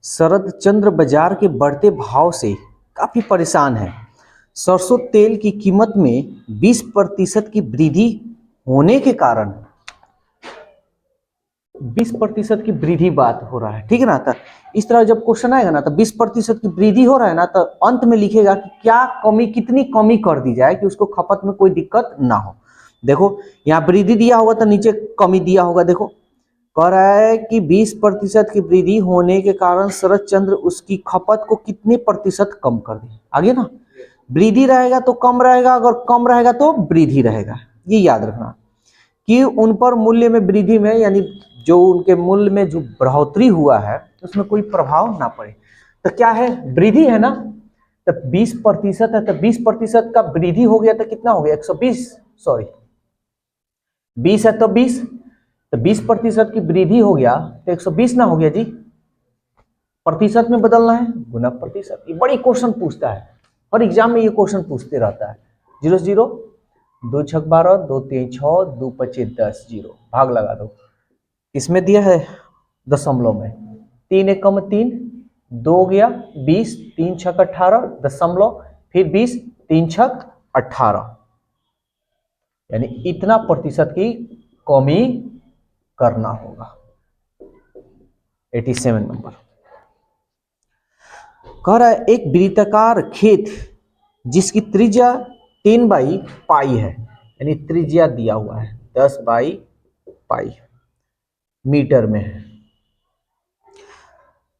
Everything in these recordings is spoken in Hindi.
शरद चंद्र बाजार के बढ़ते भाव से काफी परेशान है। सरसों तेल की कीमत में 20% की वृद्धि होने के कारण 20% की वृद्धि बात हो रहा है, ठीक है ना। तो इस तरह जब क्वेश्चन आएगा ना तो 20% की वृद्धि हो रहा है ना, तो अंत में लिखेगा कि क्या कमी, कितनी कमी कर दी जाए कि उसको खपत में कोई दिक्कत ना हो। देखो यहाँ वृद्धि दिया होगा तो नीचे कमी दिया होगा। देखो कह रहा है कि 20% की वृद्धि होने के कारण शरद चंद्र उसकी खपत को कितने प्रतिशत कम कर दे। आगे ना वृद्धि रहेगा तो कम रहेगा, अगर कम रहेगा तो वृद्धि रहेगा। ये याद रखना कि उन पर मूल्य में वृद्धि में, यानी जो उनके मूल्य में जो बढ़ोतरी हुआ है उसमें कोई प्रभाव ना पड़े। तो क्या है, वृद्धि है ना, तो 20% है, तो 20% का वृद्धि हो गया तो कितना हो गया, 120, सॉरी 20 है तो 20, तो 20% की वृद्धि हो गया तो 120 ना हो गया जी। प्रतिशत में बदलना है, गुना प्रतिशत। ये बड़ी क्वेश्चन पूछता है, और एग्जाम में ये क्वेश्चन पूछते रहता है। 0 0 2 6 12 2 3 6 2 5 10 0 भाग लगा दो। इसमें दिया है दशमलव में, 3 एकम 3, 2 गया 20, 3 छक 18 दशमलव, फिर 20, 3 छक 18, यानी इतना प्रतिशत की कमी करना होगा। 87 नंबर कह रहा है एक वृत्ताकार खेत जिसकी त्रिज्या 10 बाई पाई है, यानी त्रिज्या दिया हुआ है 10 बाई पाई मीटर में है,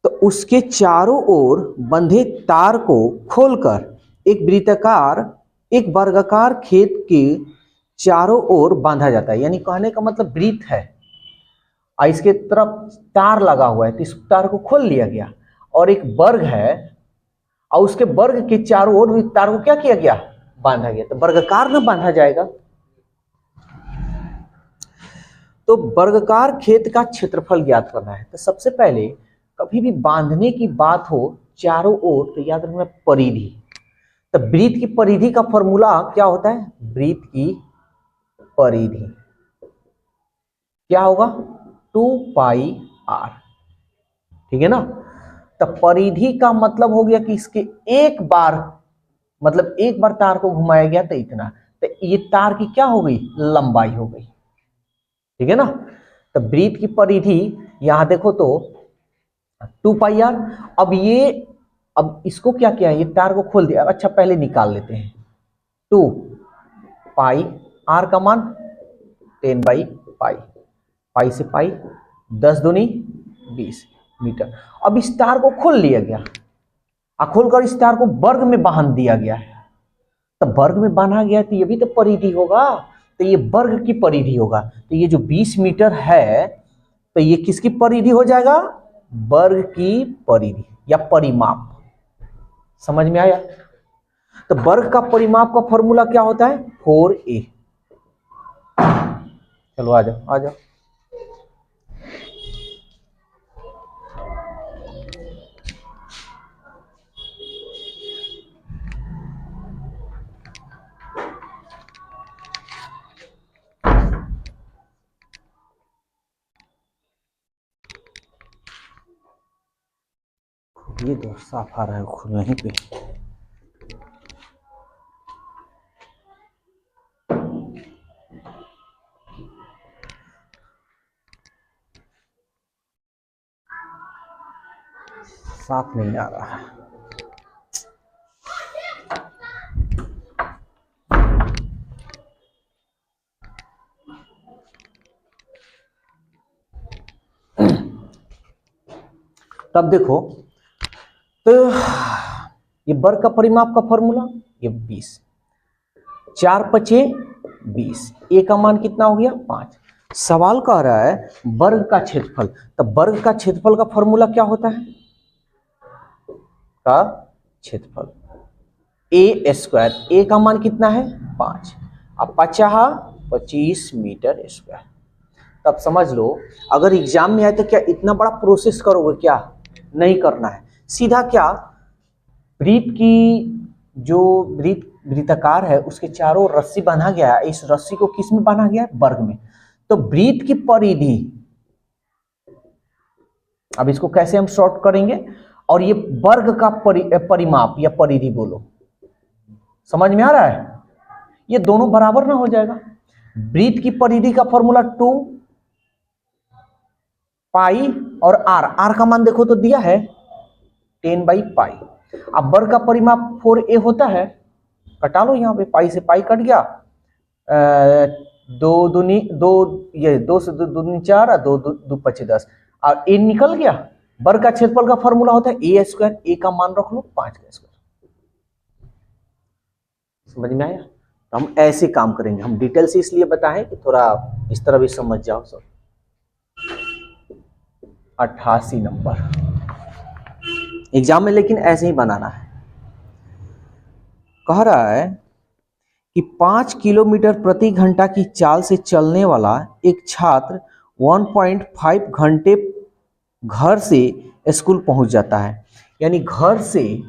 तो उसके चारों ओर बंधे तार को खोलकर एक वर्गाकार खेत के चारों ओर बांधा जाता है। यानी कहने का मतलब वृत्त है और इसके तरफ तार लगा हुआ है, तो इस तार को खोल लिया गया, और एक वर्ग है और उसके वर्ग के चारों ओर तार को क्या किया गया, बांधा गया, तो वर्गाकार न बांधा जाएगा। तो वर्गाकार खेत का क्षेत्रफल ज्ञात करना है। तो सबसे पहले कभी भी बांधने की बात हो चारों ओर, तो याद रखना परिधि। तो वृत्त की परिधि का फॉर्मूला क्या होता है, वृत्त की परिधि क्या होगा, 2 पाई r, ठीक है ना। तो परिधि का मतलब हो गया कि इसके एक बार, मतलब एक बार तार को घुमाया गया तो इतना, तो ये तार की क्या हो गई, लंबाई हो गई, ठीक है ना। तो वृत्त की परिधि यहां देखो तो 2 पाई r। अब इसको क्या किया है, ये तार को खोल दिया। अच्छा पहले निकाल लेते हैं, 2 पाई r का मान 10 बाई पाई, पाई से पाई 10 दूनी 20 मीटर। अब इस तार को खोल लिया गया, खोलकर इस तार को वर्ग में बांध दिया गया है। तो वर्ग में बांधा गया तो ये भी तो परिधि होगा, तो ये वर्ग की परिधि होगा। तो ये जो 20 मीटर है तो ये किसकी परिधि हो जाएगा, वर्ग की परिधि या परिमाप। समझ में आया। तो वर्ग का परिमाप का फॉर्मूला क्या होता है, 4a। चलो आ जाओ आ जाओ। ये तो साफ आ रहा है खुद नहीं पे। साफ नहीं आ रहा है। तब देखो तो ये वर्ग का परिमाप का फॉर्मूला, ये 20, 4 पचे 20, ए का मान कितना हो गया 5। सवाल कह रहा है वर्ग का क्षेत्रफल। तो वर्ग का क्षेत्रफल का फॉर्मूला क्या होता है, का क्षेत्रफल ए स्क्वायर, ए का मान कितना है 5, अब 25 मीटर स्क्वायर। तब समझ लो अगर एग्जाम में आए तो क्या इतना बड़ा प्रोसेस करोगे, क्या नहीं करना है। सीधा क्या, वृत्त की जो वृत्ताकार है उसके चारों रस्सी बांधा गया है, इस रस्सी को किस में बांधा गया है, वर्ग में। तो वृत्त की परिधि अब इसको कैसे हम शॉर्ट करेंगे, और ये वर्ग का परिमाप या परिधि बोलो, समझ में आ रहा है? ये दोनों बराबर ना हो जाएगा। वृत्त की परिधि का फॉर्मूला 2 पाई और आर का मान देखो तो दिया है 10/पाई। अब वर्ग का परिमाप 4a होता है, कटा लो यहाँ पे, पाई से पाई कट गया, दो दूनी दो, ये 2 से 2 दूनी 4 और 2 2 पचे 10, और ए निकल गया। वर्ग का क्षेत्रफल का फॉर्मूला होता है ए स्क्वायर, ए का मान रख लो 5 का स्क्वायर। समझ में आया? तो हम ऐसे काम करेंगे, हम डिटेल से इसलिए बताएं कि थोड़ा इस तरह भी समझ जाओ सब। 88 नंबर एग्जाम में लेकिन ऐसे ही बनाना है। कह रहा है कि 5 किलोमीटर प्रति घंटा की चाल से चलने वाला एक छात्र 1.5 घंटे घर से स्कूल पहुंच जाता है। यानी घर से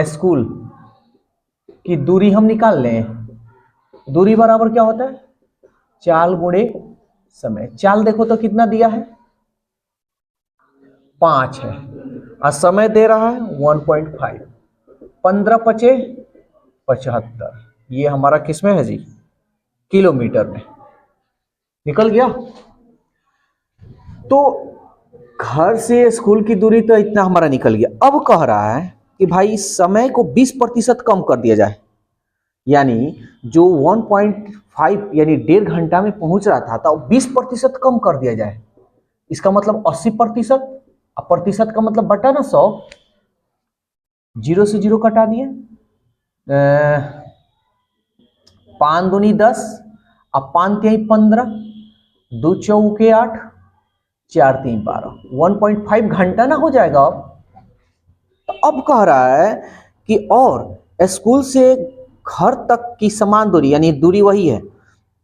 स्कूल की दूरी हम निकाल लें, दूरी बराबर क्या होता है, चाल गुणे समय। चाल देखो तो कितना दिया है, 5 है, और समय दे रहा है 1.5, 15 पचे 75, ये हमारा किस में है जी, किलोमीटर में। निकल गया। तो घर से स्कूल की दूरी तो इतना हमारा निकल गया। अब कह रहा है कि भाई समय को 20% कम कर दिया जाए, यानी जो 1.5 यानी 1.5 घंटा में पहुंच रहा था तो 20% कम कर दिया जाए। इसका मतलब 80%, अब प्रतिशत का मतलब बटा ना 100, 0 से 0 कटा दिए, 5 दूनी 10, अब 5 तिहाई 15, 2 चौके 8, 4 3 12, 1.5 घंटा ना हो जाएगा। अब तो अब कह रहा है कि और स्कूल से घर तक की समान दूरी, यानी दूरी वही है,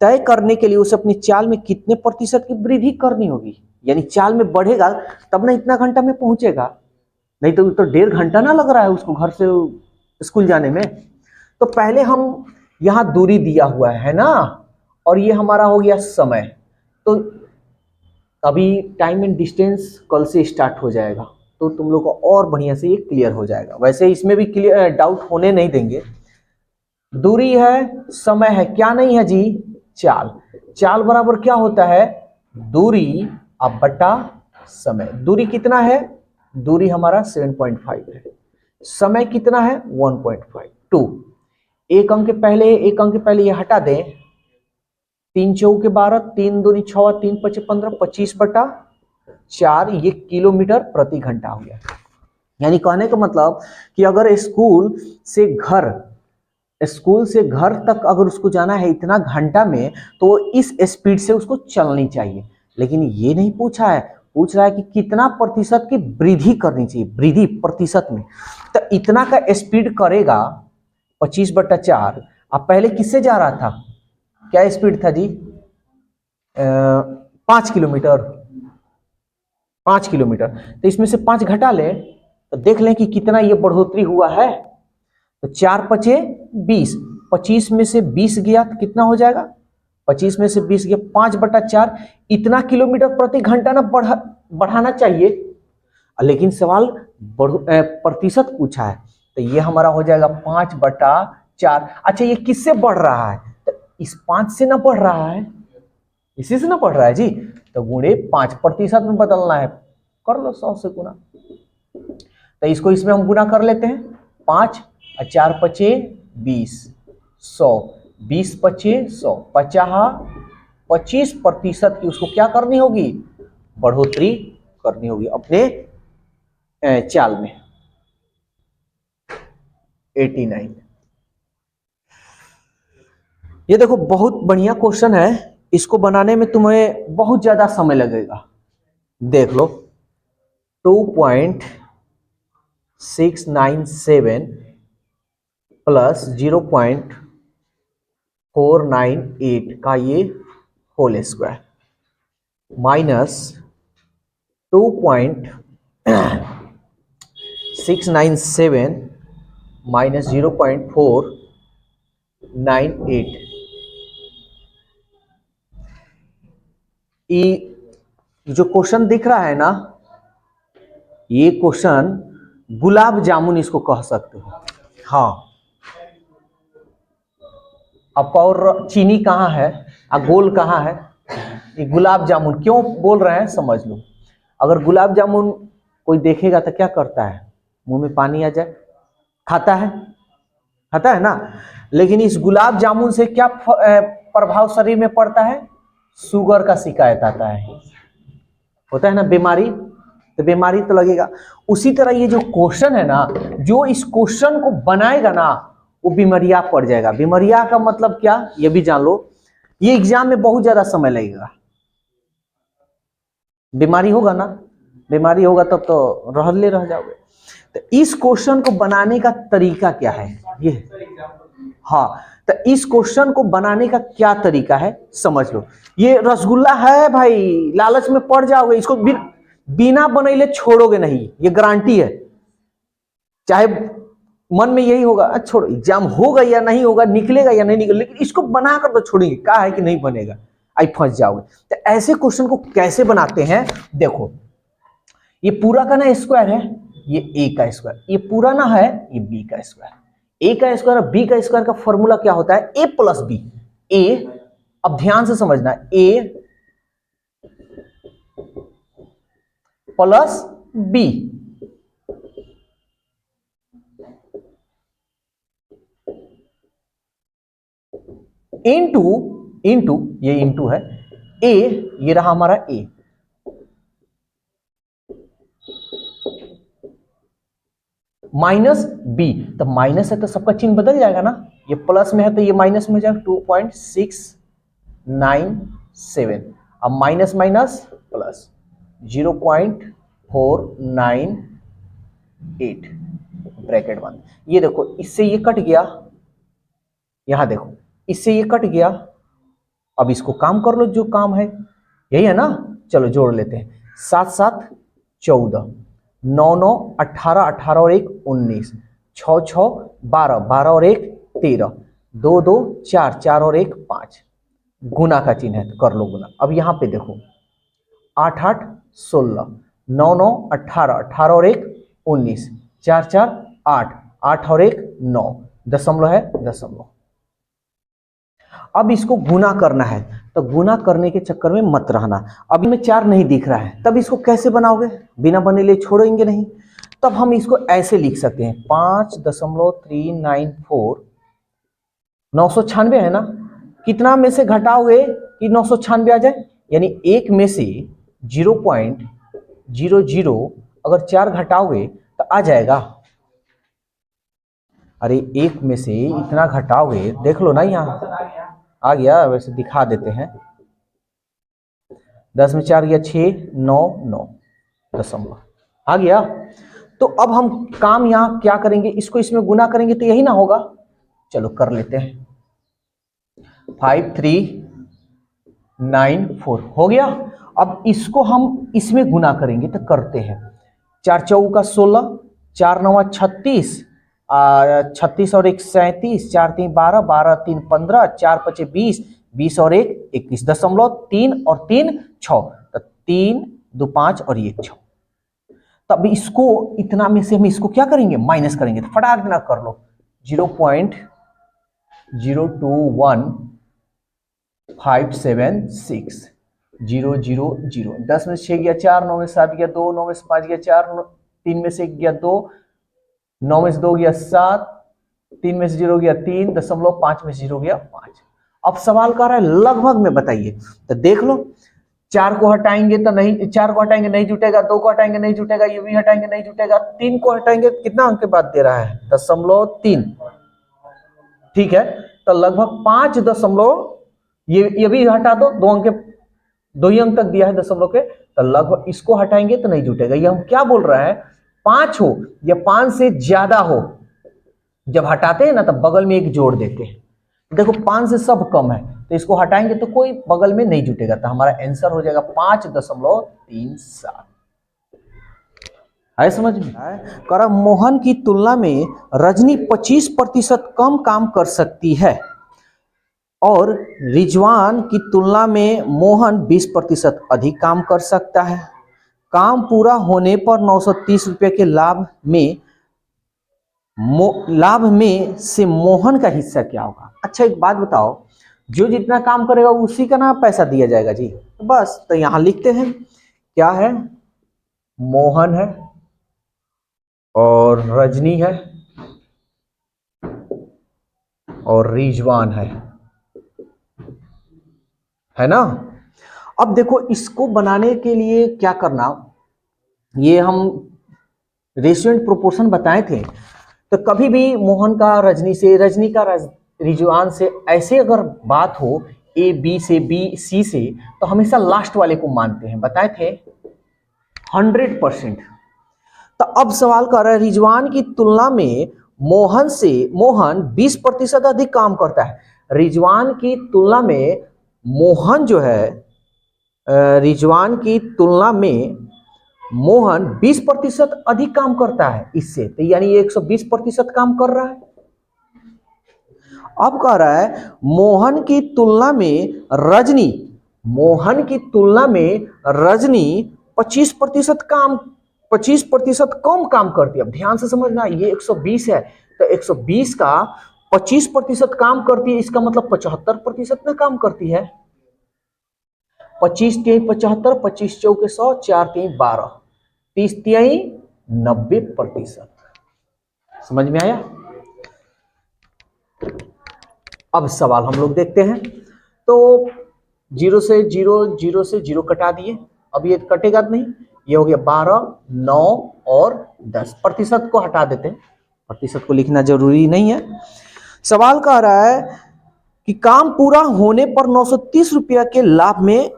तय करने के लिए उसे अपनी चाल में कितने प्रतिशत की वृद्धि करनी होगी। यानी चाल में बढ़ेगा तब ना इतना घंटा में पहुंचेगा, नहीं तो 1.5 घंटा ना लग रहा है उसको घर से स्कूल जाने में। तो पहले हम यहाँ दूरी दिया हुआ है ना, और ये हमारा हो गया समय। तो अभी टाइम एंड डिस्टेंस कल से स्टार्ट हो जाएगा, तो तुम लोग को और बढ़िया से ये क्लियर हो जाएगा। वैसे इसमें भी क्लियर डाउट होने नहीं देंगे। दूरी है, समय है, क्या नहीं है जी, चाल। चाल बराबर क्या होता है, दूरी अब बटा समय। दूरी कितना है, दूरी हमारा 7.5 है, समय कितना है 1.5, 2। एक अंक के पहले ये हटा दें, 3 चौके 12, 3 दूनी 6, 3 पचे 15, 25/4, ये किलोमीटर प्रति घंटा हो गया। यानी कहने का मतलब कि अगर स्कूल से घर तक अगर उसको जाना है इतना घंटा में, तो इस स्पीड से उसको चलनी चाहिए। लेकिन ये नहीं पूछा है, पूछ रहा है कि कितना प्रतिशत की वृद्धि करनी चाहिए, वृद्धि प्रतिशत में। तो इतना का स्पीड करेगा 25/4। अब पहले किससे जा रहा था, क्या स्पीड था जी, 5 किलोमीटर, 5 किलोमीटर। तो इसमें से 5 घटा ले तो देख लें कि कितना ये बढ़ोतरी हुआ है। तो 4 पचे 20, 25 में से 20 गया तो कितना हो जाएगा, 25 में से 20 गया 5/4। इतना किलोमीटर प्रति घंटा ना बढ़ाना चाहिए, लेकिन सवाल प्रतिशत पूछा है, तो ये हमारा हो जाएगा 5/4। अच्छा, ये किससे बढ़ रहा है, तो इस 5 से ना बढ़ रहा है, इसी से ना बढ़ रहा है जी, तो गुणे 5% में बदलना है, कर लो 100 से गुना। तो इसको इसमें हम गुना कर लेते हैं, 5 और 4 पचे 20, 100, 20 पचे 100, 25% की उसको क्या करनी होगी, बढ़ोतरी करनी होगी अपने चाल में। 89। ये देखो बहुत बढ़िया क्वेश्चन है, इसको बनाने में तुम्हें बहुत ज्यादा समय लगेगा। देख लो, 2.697 प्लस 0.498 का ये होल स्क्वायर माइनस 2.697 माइनस 0.498, जो क्वेश्चन दिख रहा है ना, ये क्वेश्चन गुलाब जामुन इसको कह सकते हो। हाँ, अब और चीनी कहाँ है, गोल कहाँ है, ये गुलाब जामुन क्यों बोल रहे हैं समझ लो। अगर गुलाब जामुन कोई देखेगा तो क्या करता है, मुंह में पानी आ जाए, खाता है, खाता है ना। लेकिन इस गुलाब जामुन से क्या प्रभाव शरीर में पड़ता है, शुगर का शिकायत आता है, होता है ना बीमारी, तो बीमारी तो लगेगा। उसी तरह ये जो क्वेश्चन है ना, जो इस क्वेश्चन को बनाएगा ना वो बीमारिया पड़ जाएगा। बीमारिया का मतलब क्या, ये भी जान लो, ये एग्जाम में बहुत ज्यादा समय लगेगा। बीमारी होगा ना, बीमारी होगा तब तो रह जाओगे। तो इस क्वेश्चन को बनाने का तरीका क्या है ये, हाँ, तो इस क्वेश्चन को बनाने का क्या तरीका है समझ लो। ये रसगुल्ला है भाई, लालच में पड़ जाओगे, इसको बिना बनैले छोड़ोगे नहीं, ये गारंटी है। चाहे मन में यही होगा, अच्छा छोड़ो एग्जाम होगा या नहीं होगा, निकलेगा या नहीं निकलेगा, लेकिन इसको बनाकर तो छोड़ेंगे, कहा है कि नहीं बनेगा, आई फंस जाओगे। तो ऐसे क्वेश्चन को कैसे बनाते हैं, देखो ये पूरा का ना स्क्वायर है, ये ए का स्क्वायर, ये पूरा ना है, ये बी का स्क्वायर। ए का स्क्वायर और बी का स्क्वायर का फॉर्मूला क्या होता है, ए प्लस बी। ए, अब ध्यान से समझना, ए प्लस बी, इंटू ये इंटू है, ए ये रहा हमारा ए, माइनस बी, तो माइनस है तो सबका चिन्ह बदल जाएगा ना, ये प्लस में है तो ये माइनस में हो जाएगा 2.697, अब माइनस माइनस प्लस 0.498 ब्रैकेट बंद। ये देखो इससे ये कट गया, यहां देखो इससे ये कट गया, अब इसको काम कर लो जो काम है, यही है ना, चलो जोड़ लेते हैं। 7 7 14, 9 9 18, 18 और 1 19, 6 6 12, 12 और 1 13, 2 2 4, 4 और 1 5, गुना का चिन्ह है तो कर लो गुना। अब यहां पे देखो 8 8 16, 9 9 18, 18 और 1 19, 4 4 8, 8 और 1 9, दशमलव है दशमलव। अब इसको गुना करना है, तो गुना करने के चक्कर में मत रहना। अब में 4 नहीं दिख रहा है, तब इसको कैसे बनाओगे, बिना बने लिए छोड़ेंगे नहीं, तब हम इसको ऐसे लिख सकते हैं 5.394, 996 है ना, कितना में से घटाओगे कि 996 आ जाए, यानी एक में से 0.00 अगर 4 घटाओगे तो आ जाएगा। अरे एक में से इतना घटाओगे, देख लो ना, यहाँ आ गया, वैसे दिखा देते हैं, 10 में 4 गया 6, 9 9 दशमलव आ गया। तो अब हम काम यहाँ क्या करेंगे, इसको इसमें गुना करेंगे तो यही ना होगा, चलो कर लेते हैं। 5394 हो गया। अब इसको हम इसमें गुना करेंगे तो करते हैं, 4 चौका का 16, 4 9 36, 36 और 1 37, 4 3 12, 12 3 15, 4 5 20, 20 और 1 21, दशमलव 3 और 3 6, तो 3 2 5 और 1 6। तब इसको इतना में से हम इसको क्या करेंगे, माइनस करेंगे, तो फटाक देना कर लो, 0.02156 000, 10 में 6 गया 4, 9 में 7 गया 2, 9 में 5 गया 4, 3 में से 1 गया 2, 9 में से 2 गया 7, 3 में से 0 गया 3, दशमलव 5 में से 0 गया 5। अब सवाल कर रहा है लगभग में बताइए, तो देख लो, 4 को हटाएंगे तो नहीं, 4 को हटाएंगे नहीं जुटेगा, 2 को हटाएंगे नहीं जुटेगा, ये भी हटाएंगे नहीं जुटेगा, 3 को हटाएंगे कितना अंक के बाद दे रहा है, 0.3, ठीक है, तो लगभग 5 दशमलव, ये भी हटा दो, 2 अंक के 2 ही अंक तक दिया है दशमलव के, तो लगभग इसको हटाएंगे तो नहीं जुटेगा। ये हम क्या बोल रहे हैं, 5 हो या 5 से ज्यादा हो, जब हटाते हैं ना तब बगल में एक जोड़ देते हैं। देखो 5 से सब कम है तो इसको हटाएंगे तो कोई बगल में नहीं जुटेगा, तो हमारा आंसर हो जाएगा 5.37। है समझ में? कर मोहन की तुलना में रजनी 25% कम काम कर सकती है, और रिजवान की तुलना में मोहन 20% अधिक काम कर सकता है। काम पूरा होने पर 930 रुपये के लाभ में से मोहन का हिस्सा क्या होगा। अच्छा एक बात बताओ, जो जितना काम करेगा उसी का ना पैसा दिया जाएगा जी। बस तो यहां लिखते हैं क्या है, मोहन है और रजनी और रिजवान है ना। अब देखो इसको बनाने के लिए क्या करना, ये हम रेशियो एंड प्रोपोर्शन बताए थे। तो कभी भी मोहन का रजनी से, रजनी का रिजवान से ऐसे अगर बात हो, ए बी से, बी सी से, तो हमेशा लास्ट वाले को मानते हैं, बताए थे 100%। तो अब सवाल कर रहा है रिजवान की तुलना में मोहन 20% अधिक काम करता है। रिजवान की तुलना में मोहन जो है, रिजवान की तुलना में मोहन 20% अधिक काम करता है इससे, तो यानी ये 120% काम कर रहा है। अब कह रहा है मोहन की तुलना में रजनी 25% कम काम करती है। अब ध्यान से समझना, ये 120 है तो 120 का 25% काम करती है, इसका मतलब 75% ना काम करती है। 25 तिहाई 75, 25 चौके 100, 4 तिहाई 12, 30 तिहाई 90%। समझ में आया। अब सवाल हम लोग देखते हैं। तो 0 से 0, 0 से 0 कटा दिए, अब ये कटेगा नहीं, ये हो गया 12, 9 और 10। प्रतिशत को हटा देते हैं, प्रतिशत को लिखना जरूरी नहीं है। सवाल कह रहा है कि काम पूरा होने पर 930 रुपया के लाभ में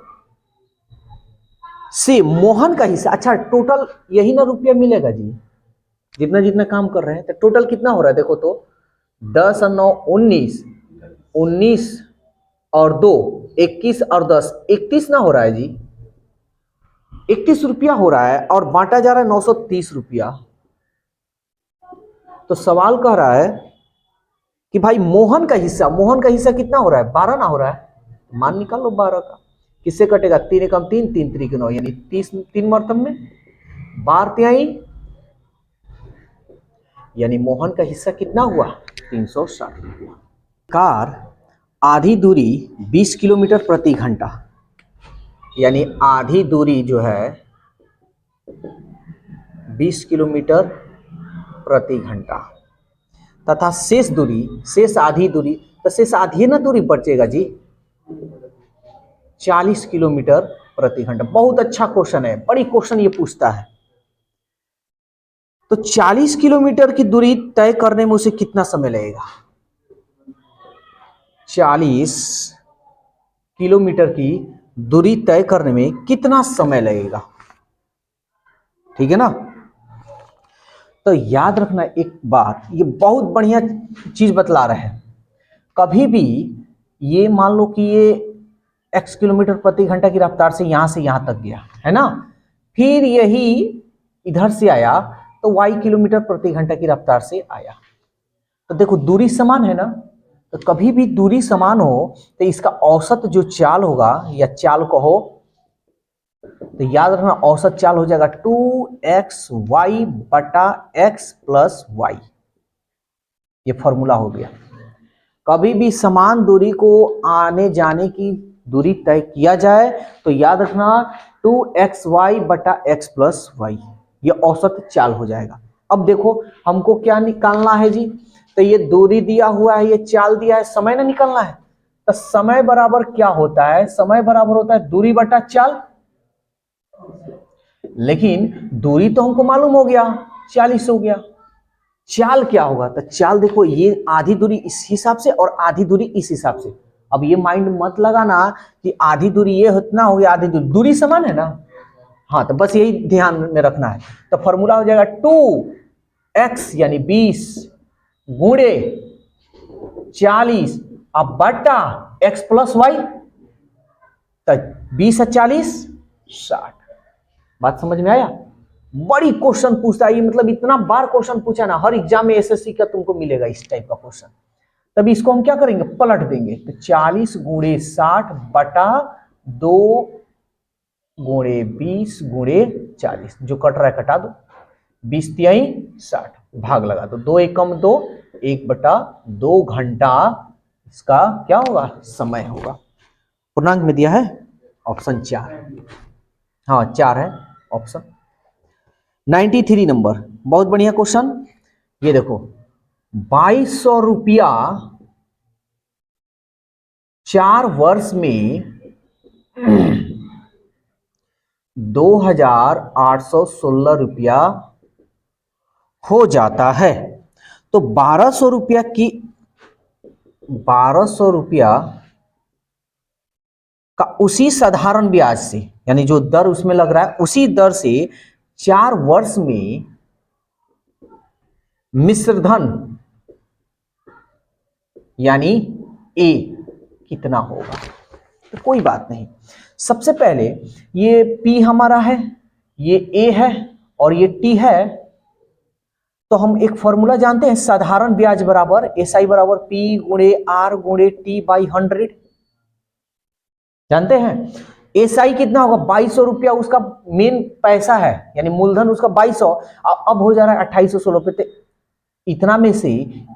से मोहन का हिस्सा। अच्छा टोटल यही ना रुपया मिलेगा जी, जितना जितना काम कर रहे हैं, तो टोटल कितना हो रहा है देखो तो 10 और 9 19, 19 और 2 21 और 10 31 ना हो रहा है जी, 31 रुपया हो रहा है और बांटा जा रहा है 930 रुपया। तो सवाल कह रहा है कि भाई मोहन का हिस्सा कितना हो रहा है, 12 ना हो रहा है, मान निकाल लो 12 का। किससे कटेगा, 3 एकम 3, 3 त्रिक 9, यानी 30 3 मरतब में 12 तिहाई, यानी मोहन का हिस्सा कितना हुआ 360 रुपया। कार आधी दूरी 20 किलोमीटर प्रति घंटा, यानी आधी दूरी जो है 20 किलोमीटर प्रति घंटा, तथा शेष आधी दूरी, तो शेष आधी ना दूरी बचेगा जी 40 किलोमीटर प्रति घंटा। बहुत अच्छा क्वेश्चन है, बड़ी क्वेश्चन ये पूछता है। तो 40 किलोमीटर की दूरी तय करने में उसे कितना समय लगेगा, 40 किलोमीटर की दूरी तय करने में कितना समय लगेगा, ठीक है ना। तो याद रखना एक बात, ये बहुत बढ़िया चीज बतला रहे हैं। कभी भी ये मान लो कि ये x किलोमीटर प्रति घंटा की रफ्तार से यहां तक गया है ना, फिर यही इधर से आया तो y किलोमीटर प्रति घंटा की रफ्तार से आया। तो देखो दूरी समान है ना, तो कभी भी दूरी समान हो तो इसका औसत जो चाल होगा, या चाल कहो, तो याद रखना औसत चाल हो जाएगा 2xy बटा x प्लस y। ये फॉर्मूला हो गया। कभी भी समान दूरी को आने जाने की दूरी तय किया जाए तो याद रखना 2xy बटा x प्लस y, ये औसत चाल हो जाएगा। अब देखो हमको क्या निकालना है जी, तो ये दूरी दिया हुआ है, ये चाल दिया है, समय ना निकालना है। तो समय बराबर क्या होता है, समय बराबर होता है दूरी बटा चाल। लेकिन दूरी तो हमको मालूम हो गया 40 हो गया, चाल क्या होगा, तो चाल देखो ये आधी दूरी इस हिसाब से और आधी दूरी इस हिसाब से। अब ये माइंड मत लगाना कि आधी दूरी ये इतना हो गया, आधी दूरी समान है ना, हाँ तो बस यही ध्यान में रखना है। तो फॉर्मूला हो जाएगा 2x यानी 20 गुणे 40 अब बटा x प्लस वाई, तो 20 और 40 60। बात समझ में आया। बड़ी क्वेश्चन पूछता है ये, मतलब इतना बार क्वेश्चन पूछा ना, हर एग्जाम में एसएससी का तुमको मिलेगा इस टाइप का क्वेश्चन। तब इसको हम क्या करेंगे, पलट देंगे। तो 40 गुणे 60 बटा 2 गुणे 20 गुणे 40, जो कट रहा है कटा दो, 20 तिहाई 60, भाग लगा दो, 2 एकम 2, 1/2 घंटा इसका क्या होगा, समय होगा। पूर्णांक में दिया है ऑप्शन 4, हाँ 4 है ऑप्शन। 93 नंबर, बहुत बढ़िया क्वेश्चन। ये देखो 2200 रुपया 4 वर्ष में 2816 रुपया हो जाता है। तो 1200 रुपया की 1200 रुपया का उसी साधारण ब्याज से, यानी जो दर उसमें लग रहा है उसी दर से 4 वर्ष में मिश्रधन यानी ए कितना होगा। तो कोई बात नहीं, सबसे पहले ये पी हमारा है, ये ए है और ये टी है। तो हम एक फॉर्मूला जानते हैं, साधारण ब्याज बराबर एसआई बराबर पी गुणे आर गुणे टी बाई 100, जानते हैं। एसआई कितना होगा, 2200 रुपया उसका मेन पैसा है, यानी मूलधन उसका 2200, अब हो जा रहा है 2816 पे। तो इतना में से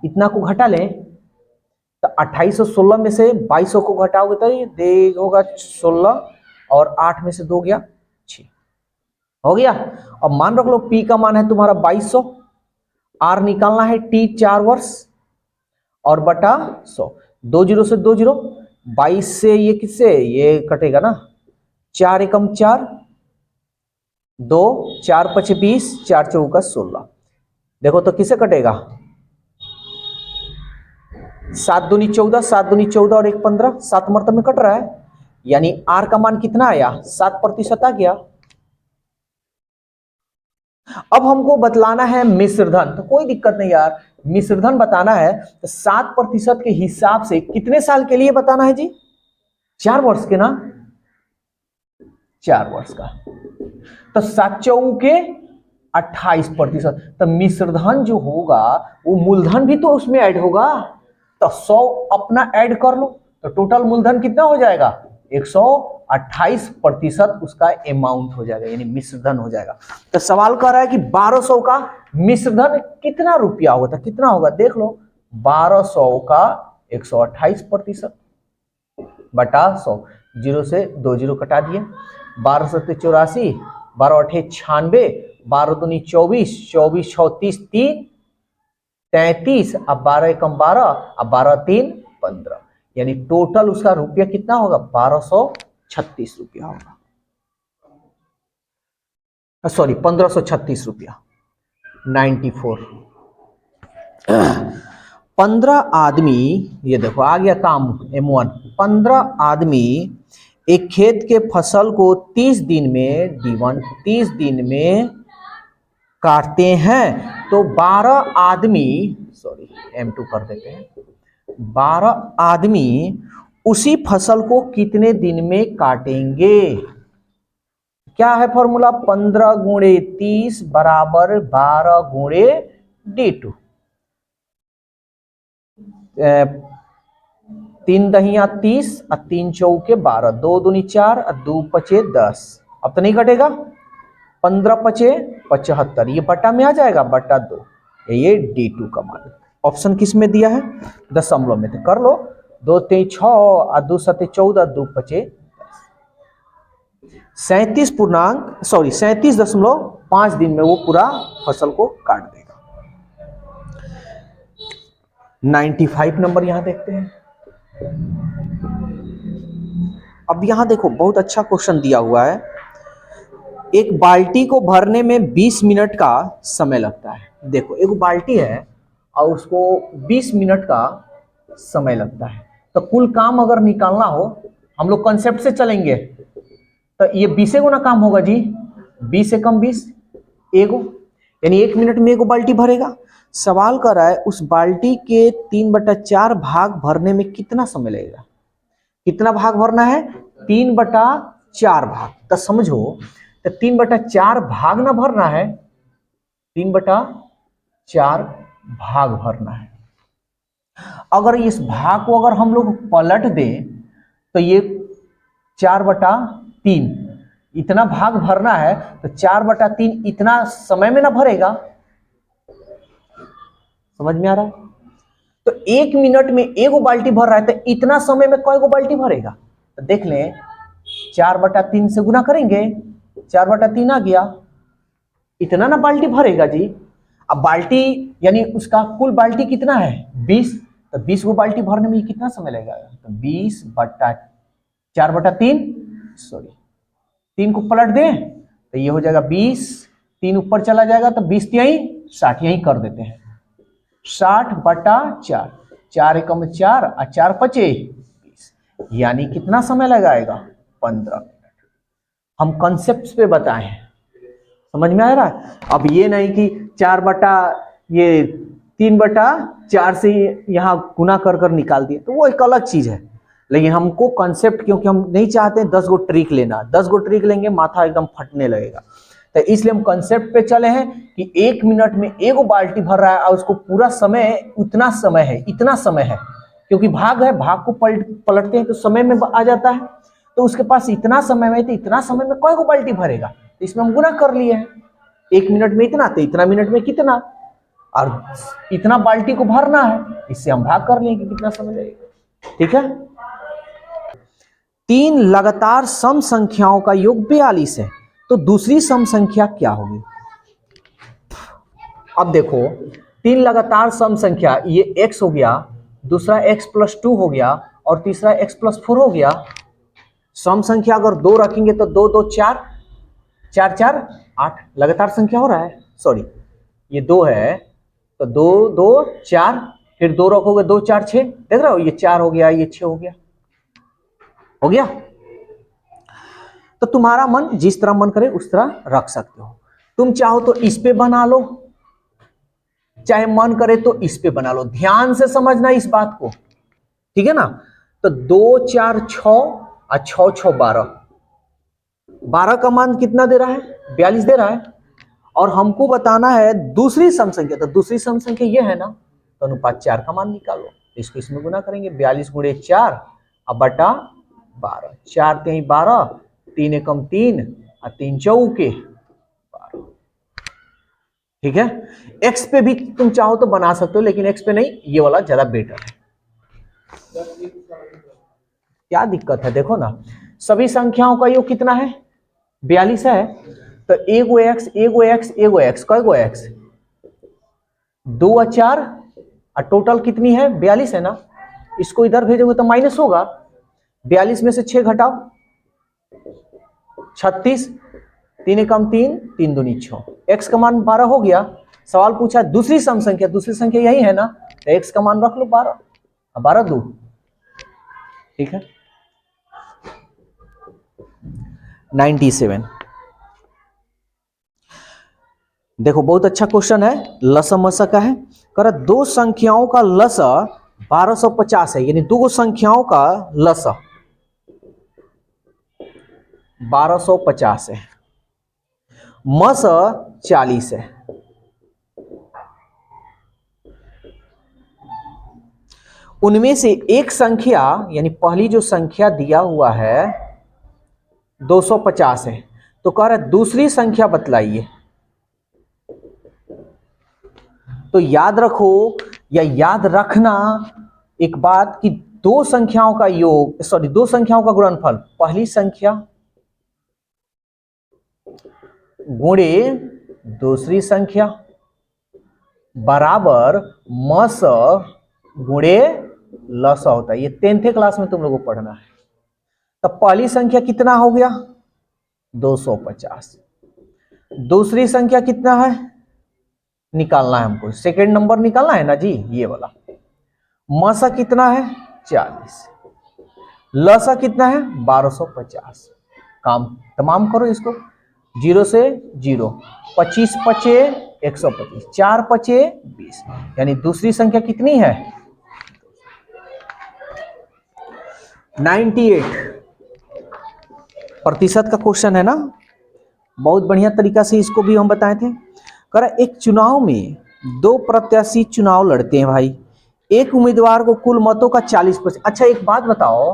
इतना को घटा लें, तो 2816 में से 2200 को घटाओगे तो ये दे होगा 16 और 8 में से 2 गया 6, हो गया। अब मान रख लो पी का मान है तुम्हारा 2200, आर निकालना है टी 4 वर्ष और बटा 100, 2 जीरो से 2 जीरो, 22 से ये किससे ये कटेगा ना, 4 एकम 4, 2 4 5 20, 4 चौका 16, देखो तो किसे कटेगा, 7 दूनी 14, 7 दूनी 14 और 1 15, 7 मरतब में कट रहा है, यानी आर का मान कितना आया, 7% आ गया। अब हमको बतलाना है मिश्रधन, तो कोई दिक्कत नहीं यार, मिश्रधन बताना है तो 7% के हिसाब से कितने साल के लिए बताना है जी, 4 वर्ष के ना, 4 वर्ष का। तो 7 चौके 28%, तो मिश्रधन जो होगा वो मूलधन भी तो उसमें ऐड होगा, तो 100 अपना ऐड कर लो, तो टोटल मूलधन कितना हो जाएगा, 128% उसका अमाउंट हो जाएगा, यानी मिश्रधन हो जाएगा। तो सवाल कर रहा है कि 1200 का मिश्रधन कितना रुपया होगा, कितना होगा देख लो, 1200 का 128% बटा 100, 0 से 2 जीरो कटा दिए, 12 सत्ते 84, 12 अठे 96, 12 दूनी 24, 24 6 30, 3 33, अब 12 एकम 12, अब 12 3 15, यानी टोटल उसका रुपया कितना होगा, 1236 रुपया होगा, सॉरी 1536 रुपया। 94, 15 आदमी, ये देखो आ गया काम M1, 15 आदमी एक खेत के फसल को 30 दिन में D1 30 दिन में काटते हैं, तो 12 आदमी, सॉरी M2 कर देते हैं, 12 आदमी उसी फसल को कितने दिन में काटेंगे। क्या है फॉर्मूला, 15 गुणे 30 बराबर 12 गुणे D2, 3 दहिया 30 और 3 चौके 12, 2 दूनी 4 और 2 पचे 10, अब तो नहीं कटेगा, 15 पचे 75, ये बटा में आ जाएगा, बटा 2, ये D2 का मान। ऑप्शन किस में दिया है, दशमलव में, तो कर लो, 2 3 6 और 2 7 14, 2 पचे 37.5 दिन में वो पूरा फसल को काट देगा। 95 नंबर यहां देखते हैं। अब यहां देखो बहुत अच्छा क्वेश्चन दिया हुआ है, एक बाल्टी को भरने में 20 मिनट का समय लगता है। देखो एक बाल्टी है और उसको 20 मिनट का समय लगता है, तो कुल काम अगर निकालना हो, हम लोग कंसेप्ट से चलेंगे, तो ये 20 गुना काम होगा जी, 20 एकम 20 एगो, यानी 1 मिनट में एगो बाल्टी भरेगा। सवाल कर रहा है उस बाल्टी के 3/4 भाग भरने में कितना समय लगेगा, कितना भाग भरना है, 3/4 भाग, तो समझो तो 3/4 भाग ना भरना है, 3/4 भाग भरना है। अगर इस भाग को अगर हम लोग पलट दें तो ये 4/3 इतना भाग भरना है, तो 4/3 इतना समय में ना भरेगा। समझ में आ रहा है? तो 1 मिनट में 1 बाल्टी भर रहा है, तो इतना समय में कई गो बाल्टी भरेगा? तो देख लें, 4/3 से गुना करेंगे, 4/3 आ गया, इतना ना बाल्टी भरेगा जी। अब बाल्टी यानी उसका कुल बाल्टी कितना है 20, तो 20 गो बाल्टी भरने में कितना समय लगेगा? तो 20/4/3, सॉरी 3 को पलट दें तो ये हो जाएगा 20, 3 ऊपर चला जाएगा तो 20 यही 60, यही कर देते हैं 60/4, 4 एकम 4 और 4 पचे 20, यानी कितना समय लगाएगा? 15 मिनट। हम कंसेप्ट पे बताए हैं, समझ में आ रहा है? अब ये नहीं कि 3/4 से यहाँ गुना कर कर निकाल दिए, तो वो एक अलग चीज है। लेकिन हमको कंसेप्ट, क्योंकि हम नहीं चाहते 10 गो ट्रिक लेना, 10 गो ट्रिक लेंगे माथा एकदम फटने लगेगा, तो इसलिए हम कंसेप्ट पे चले हैं कि 1 मिनट में 1 बाल्टी भर रहा है और उसको पूरा समय उतना समय है, इतना समय है, क्योंकि भाग है, भाग को पलटते हैं तो समय में आ जाता है, तो उसके पास इतना समय में, तो इतना समय में कई गो बाल्टी भरेगा? तो इसमें हम गुना कर लिए हैं, 1 मिनट में इतना, तो इतना मिनट में कितना, और इतना बाल्टी को भरना है, इससे हम भाग कर लिए कि कितना समय लगेगा। ठीक है? 3 लगातार सम संख्याओं का योग 42 है, तो दूसरी सम संख्या क्या होगी? अब देखो, 3 लगातार सम संख्या, ये x हो गया, दूसरा x+2 हो गया और तीसरा x+4 हो गया। सम संख्या अगर 2 रखेंगे तो 2 2 4, 4 4 8 लगातार संख्या हो रहा है। सॉरी, ये 2 है तो 2 2 4, फिर 2 रखोगे 2 4 6, देख रहे हो, ये 4 हो गया, ये 6 हो गया, हो गया। तो तुम्हारा मन जिस तरह मन करे उस तरह रख सकते हो। तुम चाहो तो इस पे बना लो, चाहे मन करे तो इस पे बना लो। ध्यान से समझना इस बात को, ठीक है ना? तो 2 4 6 और 6 6 12, 12 का मान कितना दे रहा है? 42 दे रहा है, और हमको बताना है दूसरी सम संख्या। तो दूसरी सम संख्या ये है ना, तो अनुपात 4 का मान निकालो, इसको इसमें गुना करेंगे, 42 गुणे 4 और बटा 12, 4 3 12, 3 एकम 3 और 3 चौके 12। ठीक है? एक्स पे भी तुम चाहो तो बना सकते हो, लेकिन एक्स पे नहीं, ये वाला ज्यादा बेटर है। क्या दिक्कत है? देखो ना, सभी संख्याओं का योग कितना है? 42 है, तो एगो एक्स एगो एक्स एगो एक्स, कई गो एक्स? 2 और 4, और टोटल कितनी है? 42 है ना। इसको इधर भेजोगे तो माइनस होगा, 42 में से 6 घटाओ, 36, 3 एकम 3, 3 दूनी 6, एक्स का मान 12 हो गया। सवाल पूछा दूसरी सम संख्या, दूसरी संख्या यही है ना, तो एक्स का मान रख लो 12, 12 2। ठीक है? 97। देखो, बहुत अच्छा क्वेश्चन है, लसा मसा का है। कर दो संख्याओं का लसा 1250 है, यानी दो संख्याओं का लसा 1250 है, मस 40 है। उनमें से एक संख्या, यानी पहली जो संख्या दिया हुआ है 250 है, तो कह रहा है दूसरी संख्या बतलाइए। तो याद रखो या याद रखना एक बात कि दो संख्याओं का योग, सॉरी, दो संख्याओं का गुणनफल, पहली संख्या गुणे दूसरी संख्या बराबर मस गुणे लसा होता है। ये 10th क्लास में तुम लोगों को पढ़ना है। तो पहली संख्या कितना हो गया? 250। दूसरी संख्या कितना है निकालना है हमको, सेकेंड नंबर निकालना है ना जी, ये वाला। मसा कितना है? 40। लसा कितना है? 1250। काम तमाम करो इसको, 0 से 0, 25 पचे 125, 4 पचे 20, यानी दूसरी संख्या कितनी है? 98% का क्वेश्चन है ना, बहुत बढ़िया तरीका से इसको भी हम बताए थे। कह रहा एक चुनाव में दो प्रत्याशी चुनाव लड़ते हैं भाई, एक उम्मीदवार को कुल मतों का 40%। अच्छा एक बात बताओ,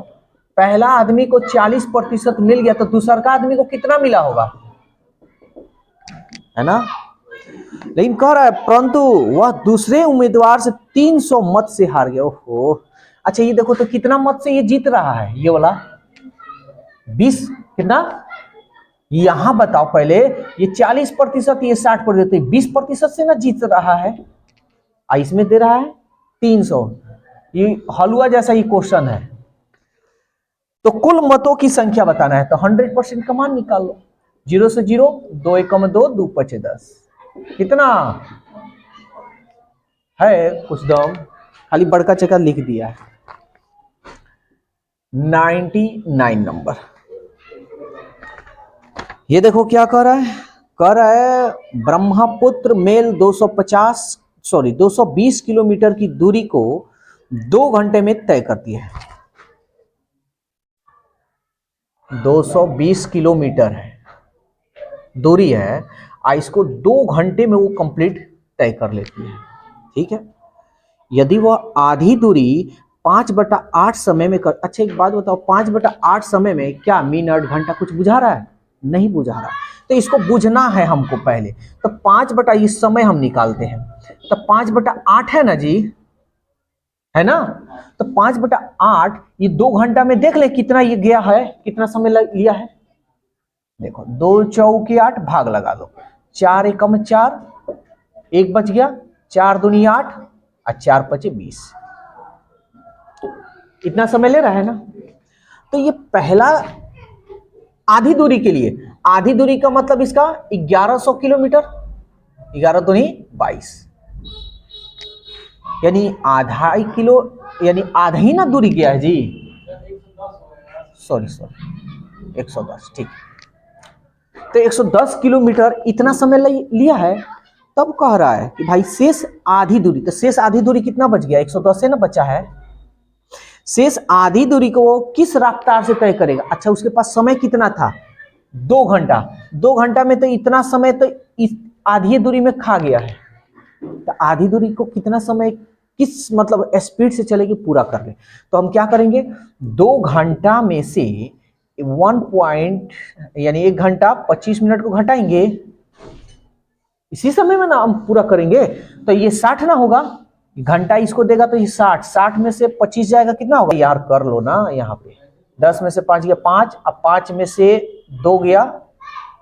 पहला आदमी को 40% मिल गया तो दूसरा का आदमी को कितना मिला होगा, है ना। लेकिन कह रहा है परंतु वह दूसरे उम्मीदवार से 300 मत से हार गया। ओहो। अच्छा ये देखो तो कितना मत से ये जीत रहा है, ये वाला 20 कितना, यहां बताओ पहले, ये 40%, ये 60%, 20% से ना जीत रहा है। इसमें दे रहा है 300। ये हलवा जैसा ही क्वेश्चन है। तो कुल मतों की संख्या बताना है तो 100% का मान निकाल लो। 0 से 0, 2 एकम 2, 2 पचे 10, कितना है कुछ दम, खाली बड़का चक्का लिख दिया है 99 नंबर। ये देखो क्या कर रहा है, कह रहा है ब्रह्मपुत्र मेल 220 किलोमीटर की दूरी को 2 घंटे में तय करती है। 220 किलोमीटर है दूरी है, इसको 2 घंटे में वो कंप्लीट तय कर लेती है। ठीक है, यदि वह आधी दूरी 5/8 समय में कर। अच्छा एक बात बताओ, 5/8 समय में क्या मिनट घंटा कुछ बुझा रहा है, नहीं बुझा रहा, तो इसको बुझना है हमको पहले। तो 5 इस समय हम निकालते हैं, तो 5/8 है ना जी, है ना। तो 5/8 ये 2 घंटा में देख ले कितना ये गया है, कितना समय लिया है। देखो 2 चौके 8, भाग लगा दो, 4 एकम 4, 1 बच गया, 4 दूनी 8 और 4 पचे 20, इतना समय ले रहा है ना। तो ये पहला आधी दूरी के लिए, आधी दूरी का मतलब इसका 1100 किलोमीटर, 11 दूनी 22, यानी आधा किलो, यानी आधा ही ना दूरी गया है जी। सॉरी 110, ठीक। तो 110 किलोमीटर इतना समय लिया है। तब कह रहा है कि भाई शेष आधी दूरी, तो शेष आधी दूरी कितना बच गया, 110 से ना बचा है। शेष आधी दूरी को वो किस रफ्तार से तय करेगा। अच्छा उसके पास समय कितना था, 2 घंटा। 2 घंटा में तो इतना समय तो इस आधी दूरी में खा गया है। तो आधी दूरी को कितना समय किस मतलब स्पीड से चलेगी पूरा कर ले। तो हम क्या करेंगे, 2 घंटा में से 1 घंटा 25 मिनट को घटाएंगे, इसी समय में ना हम पूरा करेंगे। तो ये 60 ना होगा, घंटा इसको देगा तो ये 60 में से 25 जाएगा, कितना होगा यार कर लो ना। यहाँ पे 10 में से 5 गया 5, अब 5 में से 2 गया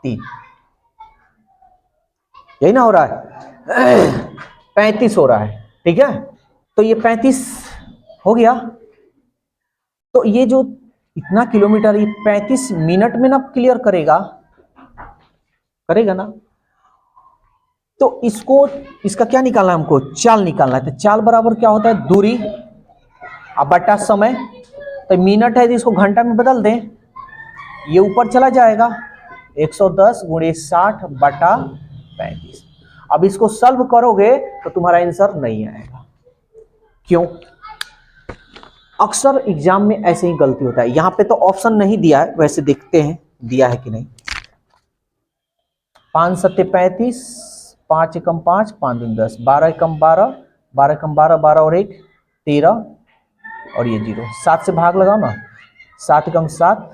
3, यही ना हो रहा है। 35 हो रहा है, ठीक है। तो ये 35 हो गया। तो ये जो इतना किलोमीटर ये 35 मिनट में ना क्लियर करेगा, करेगा ना। तो इसको, इसका क्या निकालना है हमको, चाल निकालना है। तो चाल बराबर क्या होता है, दूरी अब बटा समय। तो मिनट है तो इसको घंटा में बदल दें, ये ऊपर चला जाएगा 110 × 60 बटा 35। अब इसको सॉल्व करोगे तो तुम्हारा आंसर नहीं आएगा। क्यों, अक्सर एग्जाम में ऐसे ही गलती होता है। यहां पे तो ऑप्शन नहीं दिया है, वैसे देखते हैं दिया है कि नहीं। 5 सत्ते 35, 5 एकम 5, 5 दूनी 10, 12 एकम 12, 12 एकम 12, 12 और 1 13 और ये 0, 7 से भाग लगाओ ना, 7 एकम 7,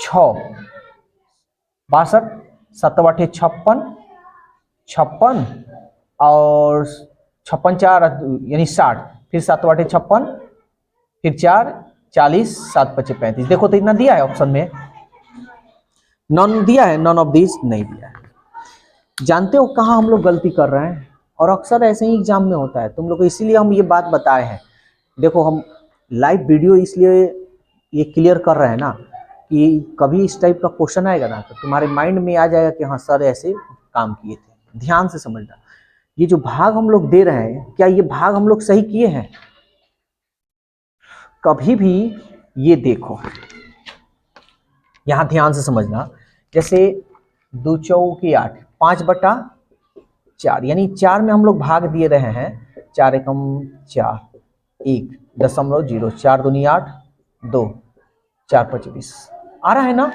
6 62, 7 8 56, 56 और 56 4 यानी 60, फिर 7 8 56, फिर 4 40, 7 5 35। देखो तो इतना दिया है ऑप्शन में, नॉन दिया है, नॉन ऑफ दिस नहीं दिया है। जानते हो कहाँ हम लोग गलती कर रहे हैं, और अक्सर ऐसे ही एग्जाम में होता है तुम लोग को, इसीलिए हम ये बात बताए हैं। देखो हम लाइव वीडियो इसलिए ये क्लियर कर रहे हैं ना कि कभी इस टाइप का क्वेश्चन आएगा ना तो तुम्हारे माइंड में आ जाएगा कि हाँ सर ऐसे काम किए थे। ध्यान से समझना, ये जो भाग हम लोग दे रहे हैं, क्या ये भाग हम लोग सही किए हैं। कभी भी ये देखो, यहां ध्यान से समझना, जैसे 2 चौके 8, 5/4, यानी 4 में हम लोग भाग दिए रहे हैं, 4 एकम 4, 1.0, 4 दूनी 8, 2, 4 5 20 आ रहा है ना।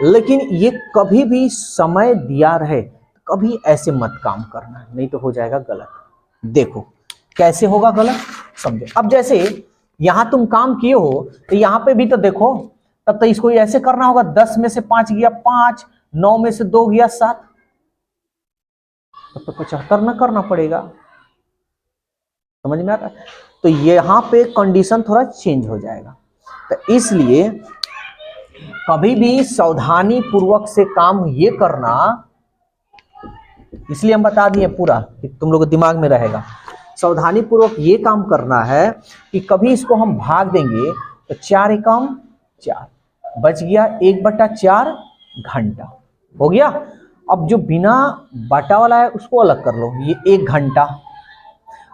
लेकिन ये कभी भी समय दिया रहे कभी ऐसे मत काम करना, नहीं तो हो जाएगा गलत। देखो कैसे होगा गलत, समझो। अब जैसे यहां तुम काम किए हो तो यहां पे भी तो देखो, तब तो इसको ऐसे करना होगा, 10 में से 5 गया 5, 9 में से 2 गया 7, तब तो 75 ना करना पड़ेगा। समझ में आता है? तो यहां पे कंडीशन थोड़ा चेंज हो जाएगा। तो इसलिए कभी भी सावधानी पूर्वक से काम ये करना, इसलिए हम बता दिए पूरा कि तुम लोग के दिमाग में रहेगा। सावधानी पूर्वक ये काम करना है कि कभी इसको हम भाग देंगे तो 4 एकम 4 बच गया, 1/4 घंटा हो गया। अब जो बिना बटा वाला है उसको अलग कर लो, ये 1 घंटा।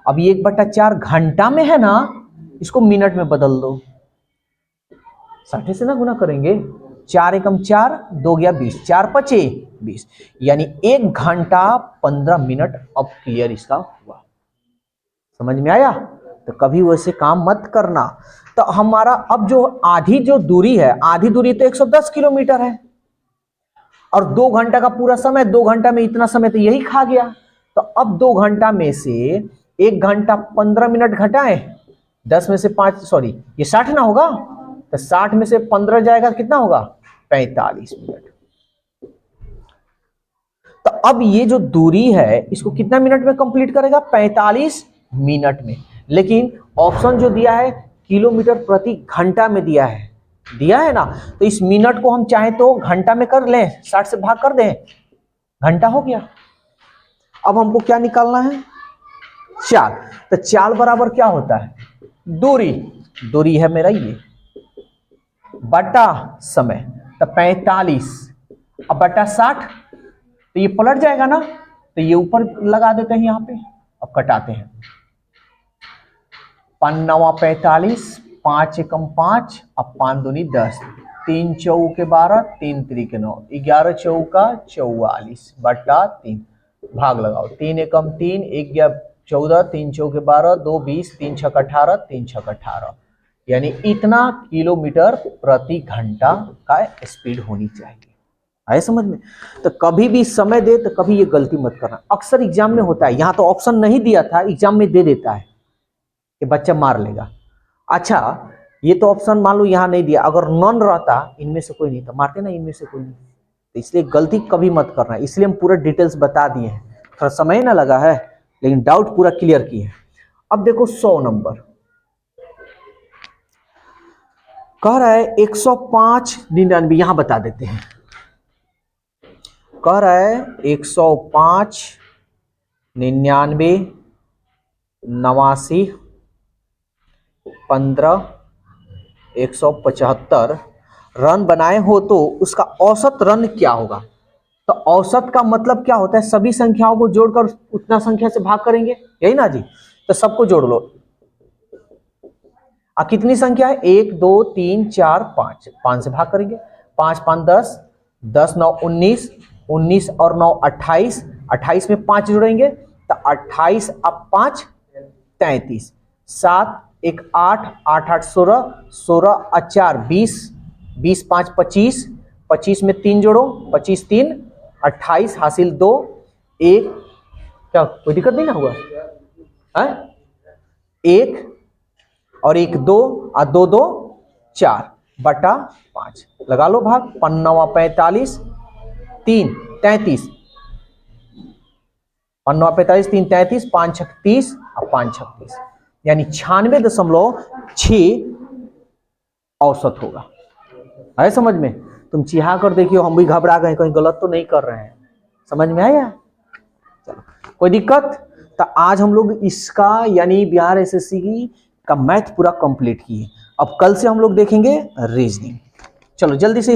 अब ये 1/4 घंटा में है ना, इसको मिनट में बदल दो, 60 से ना गुना करेंगे, 4 एकम 4, 2 गया 20, 4 पचे 20, यानी 1 घंटा 15 मिनट। अब क्लियर इसका हुआ, समझ में आया? तो कभी वैसे काम मत करना। तो हमारा अब जो आधी जो दूरी है, आधी दूरी तो 110 किलोमीटर है, और 2 घंटा का पूरा समय, 2 घंटा में इतना समय तो यही खा गया। तो अब 2 घंटा में से 1 घंटा 15 मिनट घटाएं, 10 में से 5, सॉरी ये 60 ना होगा, तो 60 में से 15 जाएगा, कितना होगा 45 मिनट। तो अब ये जो दूरी है इसको कितना मिनट में कंप्लीट करेगा, 45 मिनट में। लेकिन ऑप्शन जो दिया है किलोमीटर प्रति घंटा में दिया है ना, तो इस मिनट को हम चाहे तो घंटा में कर लें, 60 से भाग कर दें, घंटा हो गया। अब हमको क्या निकालना है, चाल। तो चाल बराबर क्या होता है, दूरी है मेरा ये बटा समय, तो 45, अब बटा 60, तो ये पलट जाएगा ना, तो ये ऊपर लगा देते हैं यहां पे। अब कटाते हैं, 5 9 45, 5 एकम 5, अब 5 दूनी 10, 3 चौके 12, 3 त्रिके 9, 11 चौका 44 बटा 3, भाग लगाओ, 3 एकम 3, 1 गया 14, 3 चौके 12, 2 20, 3 छक 18, 3 छक 18, यानी इतना किलोमीटर प्रति घंटा का स्पीड होनी चाहिए। आए समझ में? तो कभी भी समय दे तो कभी ये गलती मत करना। अक्सर एग्जाम में होता है, यहां तो ऑप्शन नहीं दिया था, एग्जाम में दे देता है कि बच्चा मार लेगा। अच्छा, ये तो ऑप्शन मान लो यहां नहीं दिया, अगर नॉन रहता इनमें से कोई नहीं, तो मारते ना इनमें से कोई नहीं। तो इसलिए गलती कभी मत करना, इसलिए हम पूरा डिटेल्स बता दिए हैं। थोड़ा समय ना लगा है, लेकिन डाउट पूरा क्लियर किए हैं। अब देखो 100 नंबर कह रहा है 105 99, यहां बता देते हैं। कह रहा है 105 99 89 15 175 रन बनाए हो तो उसका औसत रन क्या होगा। तो औसत का मतलब क्या होता है, सभी संख्याओं को जोड़कर उतना संख्या से भाग करेंगे, यही ना जी। तो सबको जोड़ लो, कितनी संख्या है, 1 2 3 4 5, 5 से भाग करेंगे, 5 5 10, 10 9 19, 19 और 9 28, 28 में 5 जोड़ेंगे तो 28 अब 5 33, 7 1 8, 8 8 16, 16 और 4 20, 20 5 25, 25 में 3 जोड़ो, 25 3 28, हासिल 2 1, क्या कोई दिक्कत नहीं ना हुआ है, 1 और 1 2 और 2 2 4 बटा 5, लगा लो भाग, 5 9 45, 3 33, 5 9 45, 3 33, 5 6 30 और 5 6 30, यानी 96.6 औसत होगा। है समझ में? तुम चिढ़ा कर देखियो, हम भी घबरा गए कहीं गलत तो नहीं कर रहे हैं। समझ में आया? चलो, कोई दिक्कत? तो आज हम लोग इसका यानी बिहार एसएससी का मैथ पूरा कंप्लीट किए। अब कल से हम लोग देखेंगे रीजनिंग। चलो जल्दी से